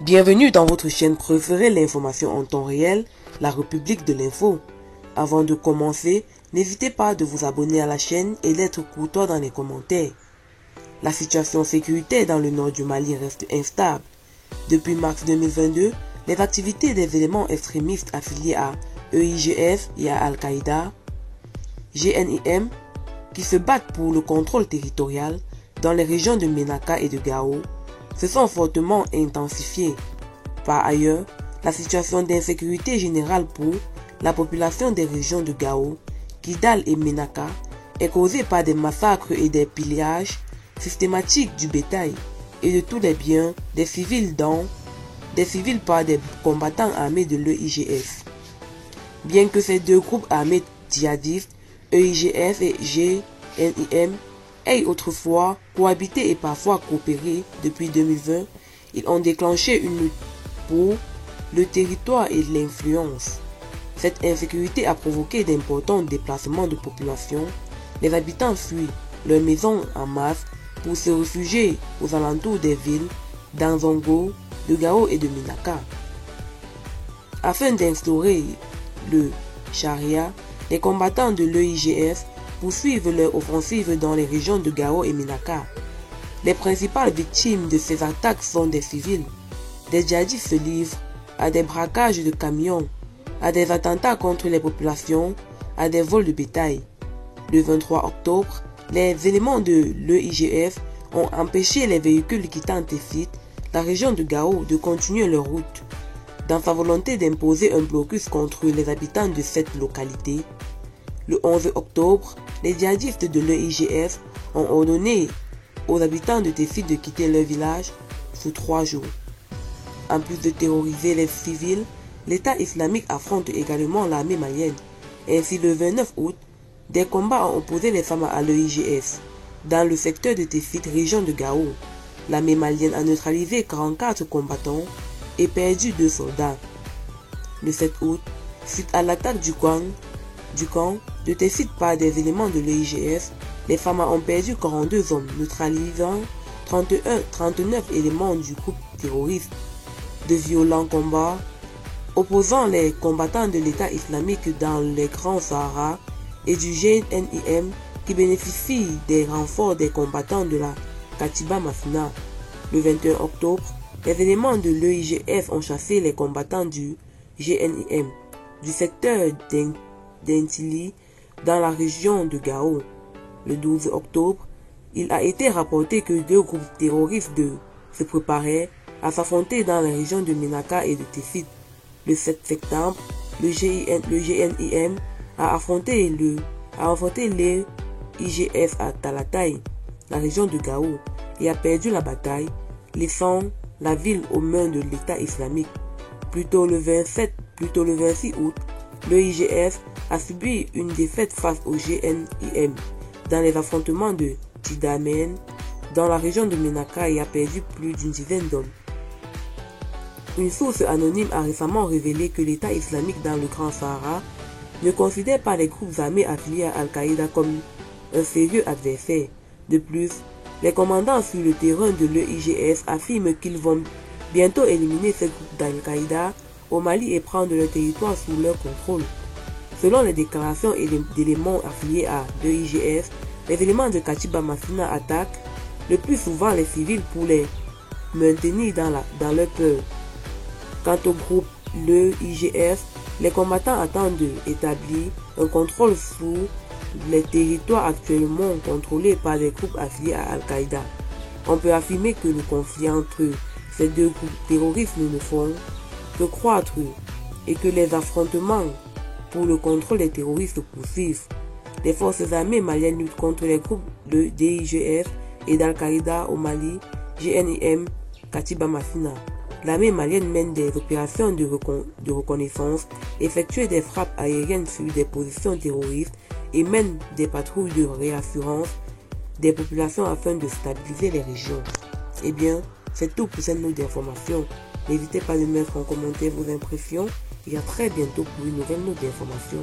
Bienvenue dans votre chaîne préférée, l'information en temps réel, la République de l'info. Avant de commencer, n'hésitez pas de vous abonner à la chaîne et d'être courtois dans les commentaires. La situation sécuritaire dans le nord du Mali reste instable. Depuis mars 2022, les activités des éléments extrémistes affiliés à EIGF et à Al-Qaïda, GNIM, qui se battent pour le contrôle territorial dans les régions de Ménaka et de Gao, se sont fortement intensifiées. Par ailleurs, la situation d'insécurité générale pour la population des régions de Gao, Kidal et Ménaka est causée par des massacres et des pillages systématiques du bétail et de tous les biens des civils par des combattants armés de l'EIGF. Bien que ces deux groupes armés djihadistes, EIGF et GNIM, aient autrefois cohabité et parfois coopéré depuis 2020, ils ont déclenché une lutte pour le territoire et l'influence. Cette insécurité a provoqué d'importants déplacements de population. Les habitants fuient leurs maisons en masse pour se réfugier aux alentours des villes d'Anzongo, de Gao et de Ménaka. Afin d'instaurer le charia, les combattants de l'EIGF poursuivent leur offensive dans les régions de Gao et Ménaka. Les principales victimes de ces attaques sont des civils. Des djihadistes se livrent à des braquages de camions, à des attentats contre les populations, à des vols de bétail. Le 23 octobre, les éléments de l'EIGF ont empêché les véhicules quittant Tefit, la région de Gao, de continuer leur route. Dans sa volonté d'imposer un blocus contre les habitants de cette localité, le 11 octobre, les djihadistes de l'EIGF ont ordonné aux habitants de Tefit de quitter leur village sous 3 jours. En plus de terroriser les civils, l'État islamique affronte également l'armée malienne. Ainsi, le 29 août, des combats ont opposé les femmes à l'EIGF. Dans le secteur de Tefit, région de Gao, l'armée malienne a neutralisé 44 combattants et perdu 2 soldats. Le 7 août, suite à l'attaque du camp de Tefit par des éléments de l'EIGF, les femmes ont perdu 42 hommes, neutralisant 39 éléments du groupe terroriste. De violents combats opposant les combattants de l'État islamique dans les Grands Sahara et du GNIM qui bénéficient des renforts des combattants de la Katiba Masina. Le 21 octobre, les éléments de l'EIGF ont chassé les combattants du GNIM du secteur d'Intili dans la région de Gao. Le 12 octobre, il a été rapporté que 2 groupes terroristes se préparaient à s'affronter dans les régions de Ménaka et de Tefit. Le 7 septembre, le GNIM a affronté les IGF à Talatay, la région de Gao, et a perdu la bataille, laissant la ville aux mains de l'État islamique. Plus tôt le 26 août, le IGF a subi une défaite face au GNIM dans les affrontements de Tidamen dans la région de Ménaka et a perdu plus d'une dizaine d'hommes. Une source anonyme a récemment révélé que l'État islamique dans le Grand Sahara ne considère pas les groupes armés affiliés à Al-Qaïda comme un sérieux adversaire. De plus, les commandants sur le terrain de l'EIGF affirment qu'ils vont bientôt éliminer ces groupes d'Al-Qaïda au Mali et prendre leur territoire sous leur contrôle. Selon les déclarations d'éléments affiliés à l'EIGF, les éléments de Katiba Masina attaquent le plus souvent les civils pour les maintenir dans leur peur. Quant au groupe l'EIGF, les combattants attendent d'établir un contrôle sur les territoires actuellement contrôlés par des groupes affiliés à Al-Qaïda. On peut affirmer que le conflit entre ces 2 groupes terroristes ne font que croître et que les affrontements pour le contrôle des terroristes poursuivent. Les forces armées maliennes luttent contre les groupes de DIGF et d'Al-Qaïda au Mali, GNIM, Katiba Masina. L'armée malienne mène des opérations de reconnaissance, effectue des frappes aériennes sur des positions terroristes et mène des patrouilles de réassurance des populations afin de stabiliser les régions. Eh bien, c'est tout pour cette note d'information. N'hésitez pas à mettre en commentaire vos impressions et à très bientôt pour une nouvelle note d'information.